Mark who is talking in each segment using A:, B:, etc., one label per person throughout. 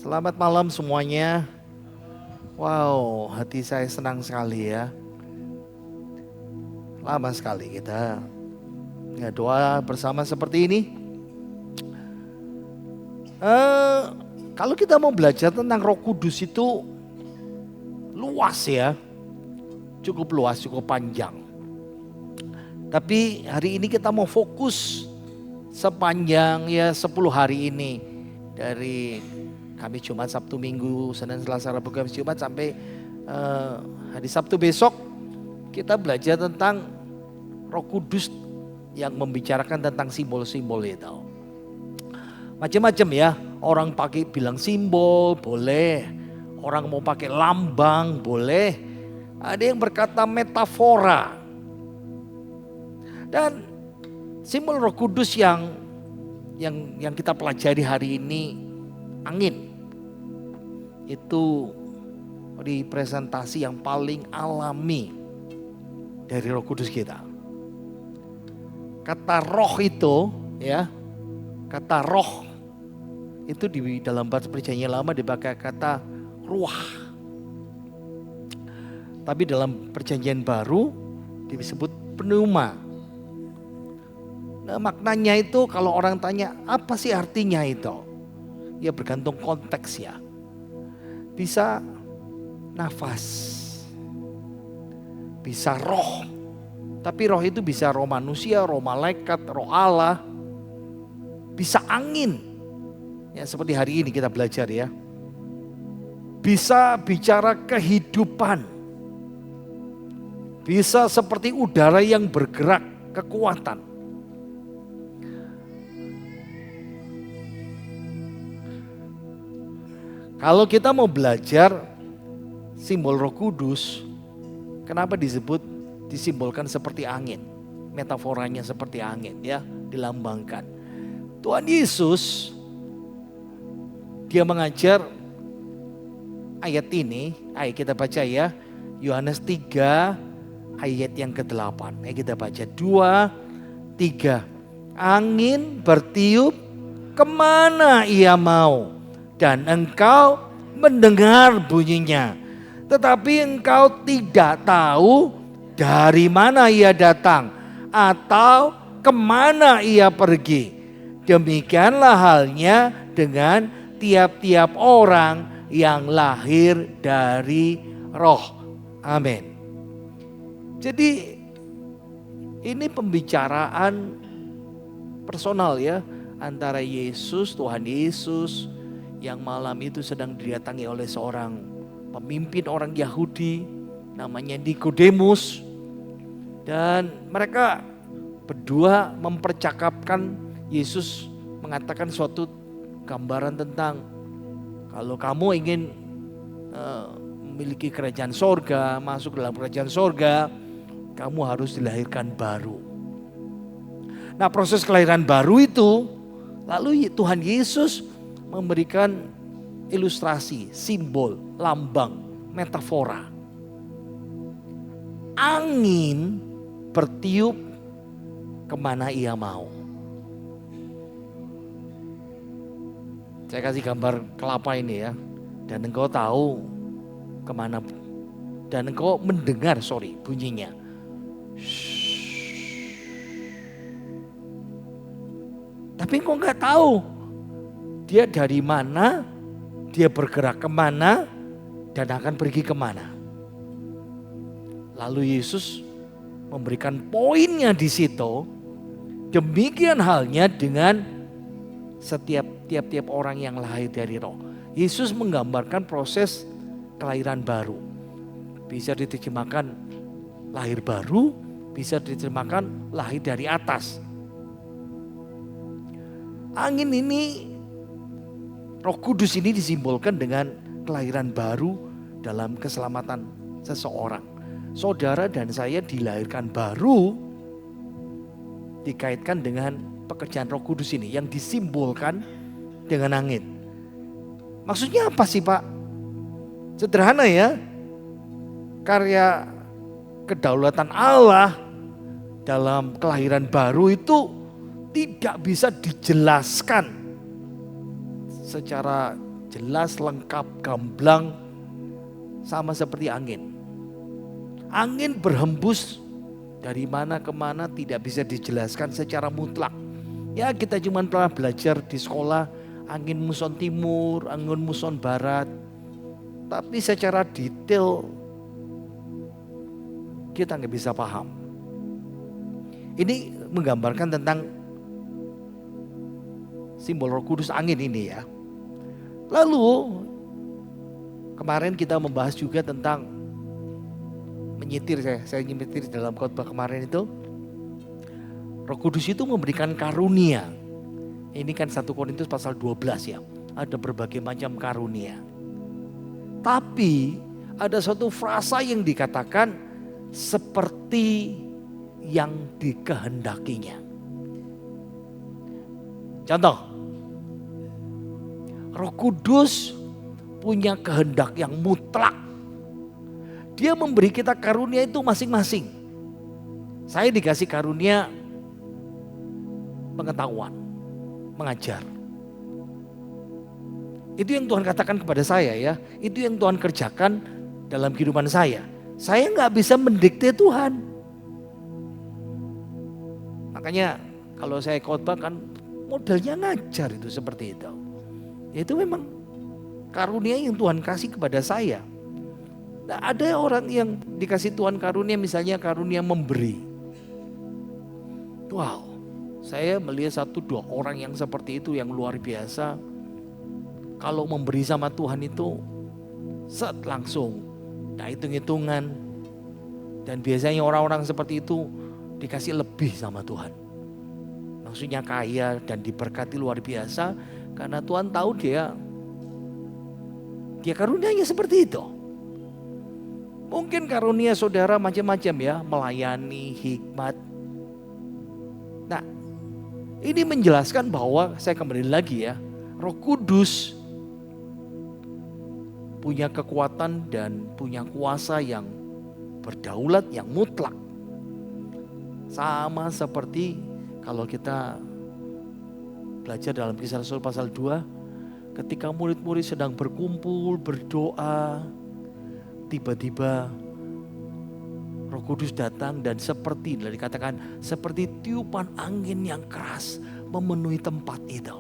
A: Selamat malam semuanya. Wow, hati saya senang sekali ya. Lama sekali kita nggak doa bersama seperti ini. Kalau kita mau belajar tentang Roh Kudus itu luas ya. Cukup luas, cukup panjang. Tapi hari ini kita mau fokus sepanjang ya 10 hari ini. Dari Kamis, Jumat, Sabtu, Minggu, Senin, Selasa, Rabu, Kamis, Jumat sampai hari Sabtu besok kita belajar tentang Roh Kudus yang membicarakan tentang simbol-simbol itu. Macam-macam ya, orang pakai bilang simbol boleh, orang mau pakai lambang boleh, ada yang berkata metafora. Dan simbol Roh Kudus yang kita pelajari hari ini, angin. Itu representasi yang paling alami dari Roh Kudus kita. Kata roh itu ya, kata roh itu di dalam bahasa Perjanjian Lama dipakai kata ruah. Tapi dalam Perjanjian Baru disebut pneuma. Nah, maknanya itu kalau orang tanya apa sih artinya itu? Ya bergantung konteks ya. Bisa nafas, bisa roh. Tapi roh itu bisa roh manusia, roh malaikat, roh Allah. Bisa angin. Ya seperti hari ini kita belajar ya. Bisa bicara kehidupan. Bisa seperti udara yang bergerak, kekuatan. Kalau kita mau belajar simbol Roh Kudus, kenapa disimbolkan seperti angin? Metaforanya seperti angin ya, dilambangkan. Tuhan Yesus dia mengajar ayat ini, ayo kita baca ya. Yohanes 3 ayat yang ke-8. Ayo kita baca 2, 3. Angin bertiup kemana ia mau. Dan engkau mendengar bunyinya. Tetapi engkau tidak tahu dari mana ia datang. Atau kemana ia pergi. Demikianlah halnya dengan tiap-tiap orang yang lahir dari roh. Amin. Jadi ini pembicaraan personal ya. Antara Yesus, Tuhan Yesus yang malam itu sedang didatangi oleh seorang pemimpin orang Yahudi namanya Nikodemus, dan mereka berdua mempercakapkan. Yesus mengatakan suatu gambaran tentang kalau kamu ingin memiliki kerajaan sorga, masuk dalam kerajaan sorga, kamu harus dilahirkan baru. Nah, proses kelahiran baru itu lalu Tuhan Yesus memberikan ilustrasi, simbol, lambang, metafora. Angin bertiup kemana ia mau. Saya kasih gambar kelapa ini ya. Dan engkau tahu kemana. Dan engkau mendengar bunyinya. Tapi engkau gak tahu dia dari mana, dia bergerak kemana, dan akan pergi kemana. Lalu Yesus memberikan poinnya di situ. Demikian halnya dengan tiap-tiap orang yang lahir dari roh. Yesus menggambarkan proses kelahiran baru. Bisa diterjemahkan lahir baru, bisa diterjemahkan lahir dari atas. Angin ini, Roh Kudus ini disimbolkan dengan kelahiran baru dalam keselamatan seseorang. Saudara dan saya dilahirkan baru dikaitkan dengan pekerjaan Roh Kudus ini yang disimbolkan dengan angin. Maksudnya apa sih Pak? Sederhana ya. Karya kedaulatan Allah dalam kelahiran baru itu tidak bisa dijelaskan secara jelas, lengkap, gamblang, sama seperti angin. Angin berhembus dari mana ke mana tidak bisa dijelaskan secara mutlak. Ya kita cuma pernah belajar di sekolah angin muson timur, angin muson barat. Tapi secara detail kita nggak bisa paham. Ini menggambarkan tentang simbol Roh Kudus angin ini ya. Lalu kemarin kita membahas juga tentang menyitir, saya nyitir dalam khotbah kemarin itu. Roh Kudus itu memberikan karunia. Ini kan 1 Korintus pasal 12 ya. Ada berbagai macam karunia. Tapi ada satu frasa yang dikatakan seperti yang dikehendakinya. Contoh, Roh Kudus punya kehendak yang mutlak. Dia memberi kita karunia itu masing-masing. Saya dikasih karunia pengetahuan, mengajar. Itu yang Tuhan katakan kepada saya ya. Itu yang Tuhan kerjakan dalam kehidupan saya. Saya nggak bisa mendikte Tuhan. Makanya kalau saya khotbah kan modelnya ngajar itu seperti itu. Itu memang karunia yang Tuhan kasih kepada saya. Nah, ada orang yang dikasih Tuhan karunia, misalnya karunia memberi. Wow, saya melihat 1-2 orang yang seperti itu yang luar biasa. Kalau memberi sama Tuhan itu set langsung, nah hitung-hitungan. Dan biasanya orang-orang seperti itu dikasih lebih sama Tuhan. Maksudnya kaya dan diberkati luar biasa karena Tuhan tahu dia karunianya seperti itu. Mungkin karunia saudara macam-macam ya, melayani, hikmat. Nah, ini menjelaskan bahwa saya kembali lagi ya, Roh Kudus punya kekuatan dan punya kuasa yang berdaulat, yang mutlak. Sama seperti kalau kita belajar dalam Kisah Rasul pasal 2, ketika murid-murid sedang berkumpul, berdoa, tiba-tiba Roh Kudus datang dan seperti dikatakan seperti tiupan angin yang keras memenuhi tempat itu.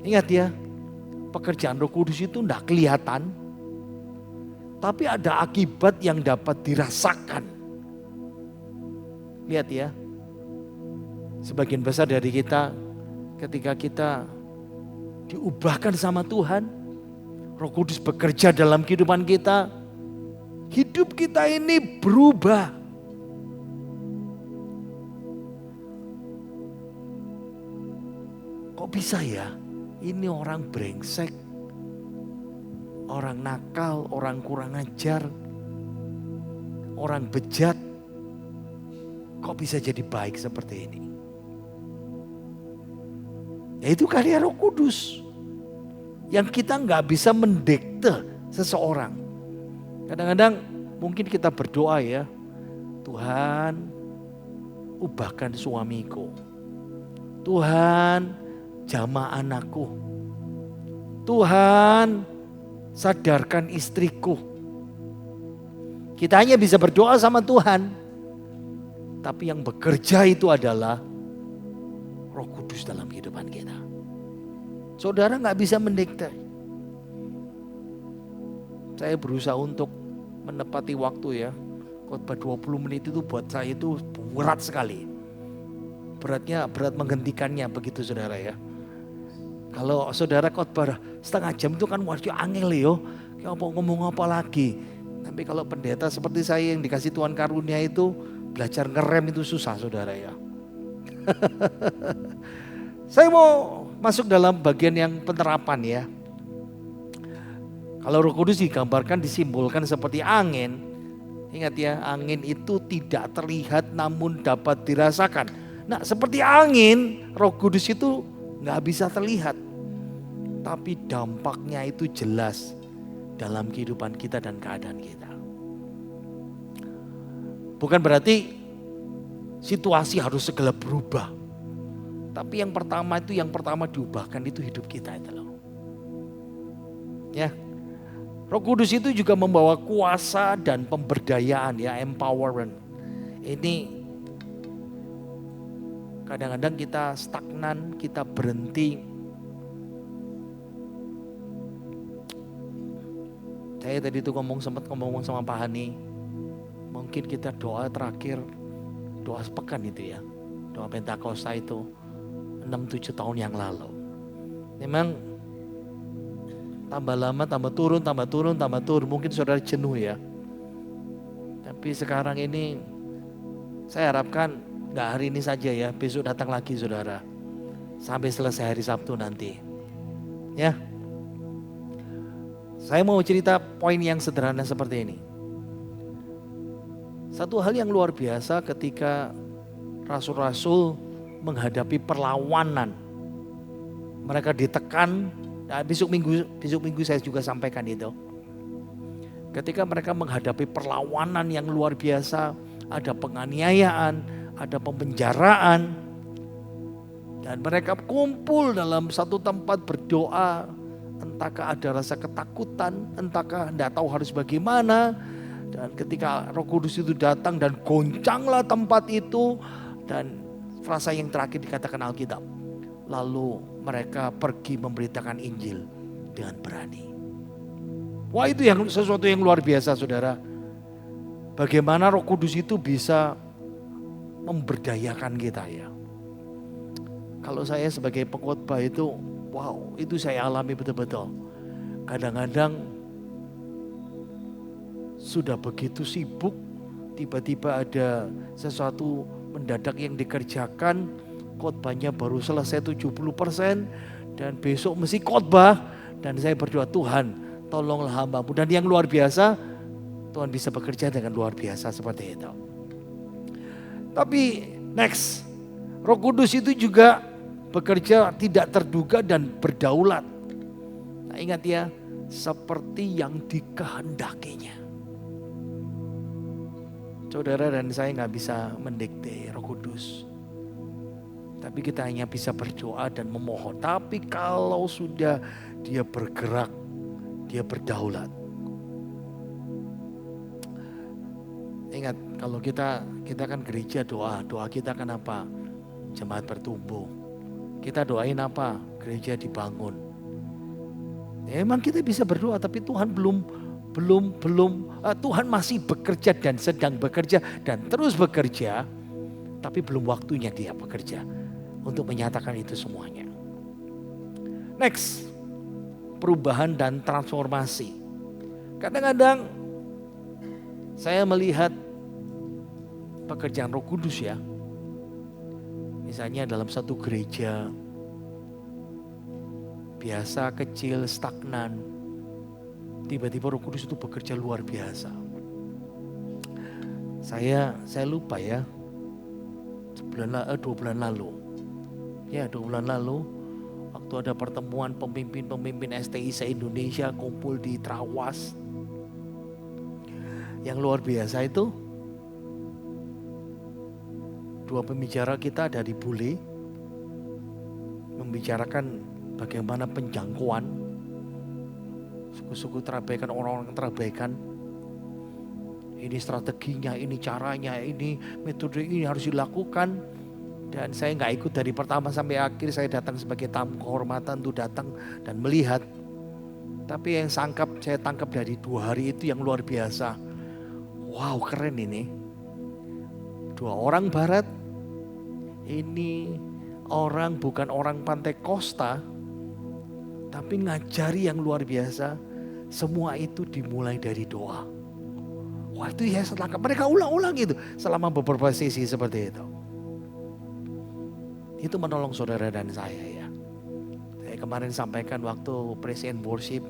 A: Ingat ya, pekerjaan Roh Kudus itu tidak kelihatan, tapi ada akibat yang dapat dirasakan. Lihat ya, sebagian besar dari kita ketika kita diubahkan sama Tuhan, Roh Kudus bekerja dalam kehidupan kita, hidup kita ini berubah. Kok bisa ya? Ini orang brengsek, orang nakal, orang kurang ajar, orang bejat. Kok bisa jadi baik seperti ini? Ya itu karya Roh Kudus. Yang kita nggak bisa mendikte seseorang. Kadang-kadang mungkin kita berdoa ya, Tuhan ubahkan suamiku. Tuhan jamah anakku. Tuhan sadarkan istriku. Kita hanya bisa berdoa sama Tuhan. Tapi yang bekerja itu adalah Roh Kudus dalam kehidupan kita. Saudara gak bisa mendikte. Saya berusaha untuk menepati waktu ya. Khotbah 20 menit itu buat saya itu berat sekali. Berat menghentikannya begitu saudara ya. Kalau saudara khotbah setengah jam itu kan wajib angel yo. Ngomong apa lagi. Tapi kalau pendeta seperti saya yang dikasih Tuhan karunia itu, belajar ngerem itu susah saudara ya. Saya mau masuk dalam bagian yang penerapan ya. Kalau Roh Kudus digambarkan, disimbolkan seperti angin. Ingat ya, angin itu tidak terlihat namun dapat dirasakan. Nah seperti angin, Roh Kudus itu gak bisa terlihat. Tapi dampaknya itu jelas dalam kehidupan kita dan keadaan kita. Bukan berarti situasi harus segera berubah. Tapi yang pertama diubahkan itu hidup kita itu loh. Ya. Roh Kudus itu juga membawa kuasa dan pemberdayaan ya, empowerment. Ini kadang-kadang kita stagnan, kita berhenti. Saya tadi itu sempat ngomong sama Pak Hani. Mungkin kita doa terakhir, doa sepekan itu ya. Doa Pentakosta itu 6-7 tahun yang lalu. Memang tambah lama tambah turun. Mungkin saudara jenuh ya. Tapi sekarang ini saya harapkan gak hari ini saja ya, besok datang lagi saudara. Sampai selesai hari Sabtu nanti. Ya. Saya mau cerita poin yang sederhana seperti ini. Satu hal yang luar biasa ketika rasul-rasul menghadapi perlawanan. Mereka ditekan, nah besok minggu saya juga sampaikan itu. Ketika mereka menghadapi perlawanan yang luar biasa, ada penganiayaan, ada pempenjaraan. Dan mereka kumpul dalam satu tempat berdoa. Entahkah ada rasa ketakutan, entahkah tidak tahu harus bagaimana. Dan ketika Roh Kudus itu datang dan goncanglah tempat itu. Dan frasa yang terakhir dikatakan Alkitab. Lalu mereka pergi memberitakan Injil dengan berani. Wah, itu sesuatu yang luar biasa saudara. Bagaimana Roh Kudus itu bisa memberdayakan kita ya. Kalau saya sebagai pengkhotbah itu, wow, itu saya alami betul-betul. Kadang-kadang sudah begitu sibuk, tiba-tiba ada sesuatu mendadak yang dikerjakan, khotbahnya baru selesai 70% dan besok mesti khotbah, dan saya berdoa, Tuhan tolonglah hamba-Mu. Dan yang luar biasa, Tuhan bisa bekerja dengan luar biasa seperti itu. Tapi next, Roh Kudus itu juga bekerja tidak terduga dan berdaulat. Nah, ingat ya, seperti yang dikehendakinya. Saudara dan saya nggak bisa mendikte Roh Kudus. Tapi kita hanya bisa berdoa dan memohon. Tapi kalau sudah dia bergerak, dia berdaulat. Ingat, kalau kita kan gereja doa kita kan apa? Jemaat bertumbuh. Kita doain apa? Gereja dibangun. Ya, emang kita bisa berdoa, tapi Tuhan Tuhan masih bekerja dan sedang bekerja dan terus bekerja, tapi belum waktunya dia bekerja untuk menyatakan itu semuanya. Next, perubahan dan transformasi. Kadang-kadang saya melihat pekerjaan Roh Kudus ya. Misalnya dalam satu gereja biasa, kecil, stagnan, tiba-tiba Roh Kudus itu bekerja luar biasa. Saya lupa ya, 2 bulan lalu. Ya, 2 bulan lalu waktu ada pertemuan pemimpin STI se-Indonesia kumpul di Trawas. Yang luar biasa itu 2 pembicara kita dari Bule membicarakan bagaimana penjangkauan suku-suku terabaikan, orang-orang terabaikan. Ini strateginya, ini caranya, ini metode ini harus dilakukan. Dan saya nggak ikut dari pertama sampai akhir, saya datang sebagai tamu kehormatan untuk datang dan melihat. Tapi yang saya tangkap dari 2 hari itu yang luar biasa. Wow, keren ini. 2 orang Barat, ini orang bukan orang Pantai Costa, tapi ngajari yang luar biasa. Semua itu dimulai dari doa. Wah, itu ya setelah mereka ulang-ulang itu selama beberapa sesi seperti itu. Itu menolong saudara dan saya ya. Saya kemarin sampaikan waktu Presiden Worship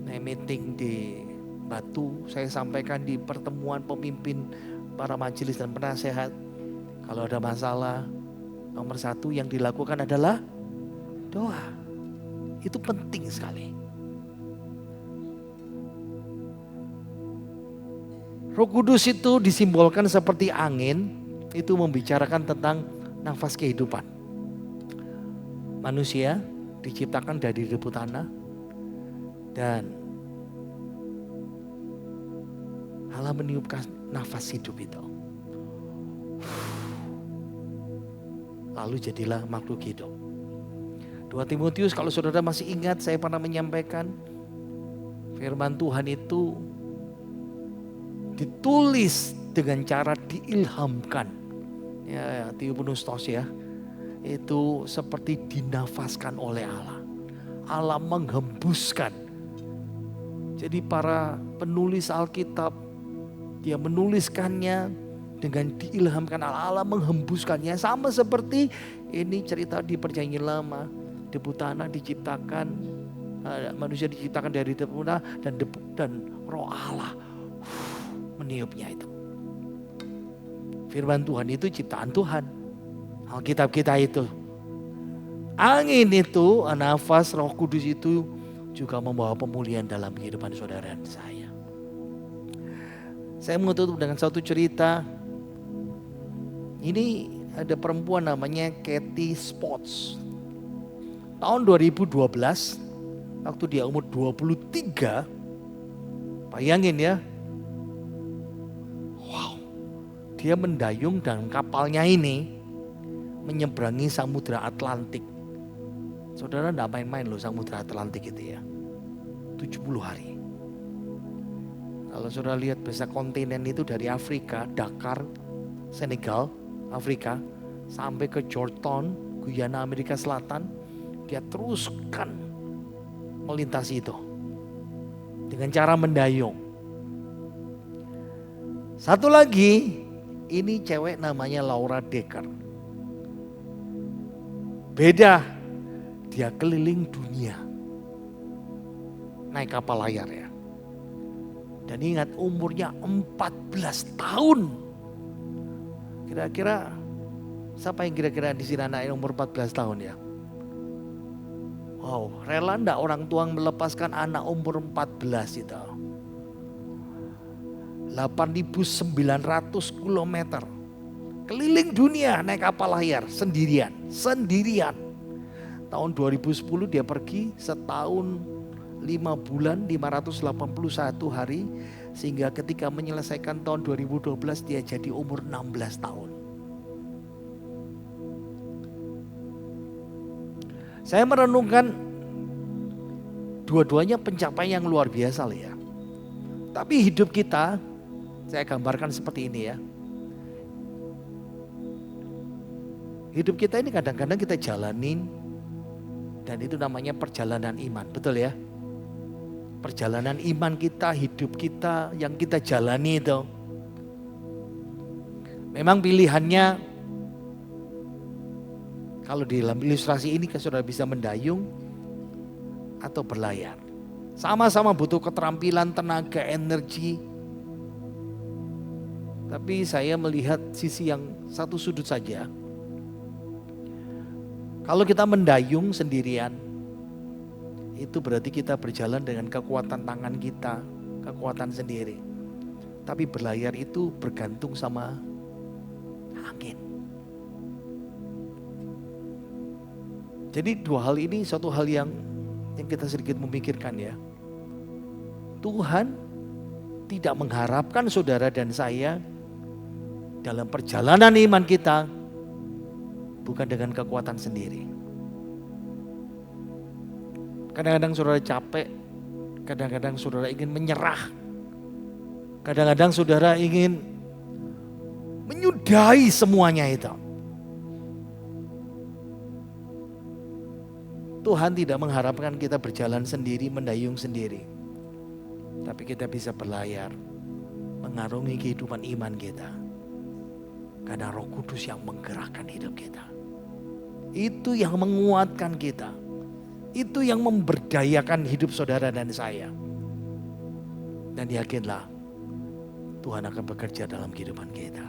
A: meeting di Batu, saya sampaikan di pertemuan pemimpin para majelis dan penasehat. Kalau ada masalah, nomor 1 yang dilakukan adalah doa. Itu penting sekali. Roh Kudus itu disimbolkan seperti angin, itu membicarakan tentang nafas kehidupan. Manusia diciptakan dari debu tanah dan Allah meniupkan nafas hidup itu. Lalu jadilah makhluk hidup. 2 Timotius, kalau saudara masih ingat, saya pernah menyampaikan firman Tuhan itu ditulis dengan cara diilhamkan. Ya, Theopneustos ya. Itu seperti dinafaskan oleh Allah. Allah menghembuskan. Jadi para penulis Alkitab, dia menuliskannya dengan diilhamkan Allah. Allah menghembuskannya. Sama seperti ini cerita di Perjanjian Lama. Debu tanah diciptakan, manusia diciptakan dari debu tanah dan roh Allah meniupnya itu. Firman Tuhan itu ciptaan Tuhan. Alkitab kita itu. Angin itu, nafas Roh Kudus itu juga membawa pemulihan dalam kehidupan saudara dan saya. Saya mau tutup dengan satu cerita. Ini ada perempuan namanya Kathy Spots. Tahun 2012, waktu dia umur 23, bayangin ya. Wow, dia mendayung dan kapalnya ini menyeberangi Samudra Atlantik. Saudara enggak main-main loh Samudra Atlantik itu ya. 70 hari. Kalau saudara lihat besar kontinen itu dari Afrika, Dakar, Senegal, Afrika, sampai ke Georgetown, Guyana Amerika Selatan, dia teruskan melintasi itu dengan cara mendayung. Satu lagi, ini cewek namanya Laura Decker. Beda, dia keliling dunia naik kapal layar ya. Dan ingat umurnya 14 tahun. Kira-kira siapa yang kira-kira di sini anak umur 14 tahun ya? Wow, rela enggak orang tua melepaskan anak umur 14 itu? 8.900 kilometer. Keliling dunia naik kapal layar sendirian. Tahun 2010 dia pergi setahun 5 bulan 581 hari. Sehingga ketika menyelesaikan tahun 2012 dia jadi umur 16 tahun. Saya merenungkan dua-duanya pencapaian yang luar biasa ya. Tapi hidup kita, saya gambarkan seperti ini ya. Hidup kita ini kadang-kadang kita jalanin dan itu namanya perjalanan iman, betul ya? Perjalanan iman kita, hidup kita yang kita jalani itu. Memang pilihannya, kalau di dalam ilustrasi ini saudara bisa mendayung atau berlayar. Sama-sama butuh keterampilan, tenaga, energi. Tapi saya melihat sisi yang satu sudut saja. Kalau kita mendayung sendirian, itu berarti kita berjalan dengan kekuatan tangan kita, kekuatan sendiri. Tapi berlayar itu bergantung sama angin. Jadi dua hal ini suatu hal yang kita sedikit memikirkan ya. Tuhan tidak mengharapkan saudara dan saya dalam perjalanan iman kita bukan dengan kekuatan sendiri. Kadang-kadang saudara capek, kadang-kadang saudara ingin menyerah, kadang-kadang saudara ingin menyudahi semuanya itu. Tuhan tidak mengharapkan kita berjalan sendiri, mendayung sendiri. Tapi kita bisa berlayar, mengarungi kehidupan iman kita. Karena Roh Kudus yang menggerakkan hidup kita. Itu yang menguatkan kita. Itu yang memberdayakan hidup saudara dan saya. Dan yakinlah Tuhan akan bekerja dalam kehidupan kita.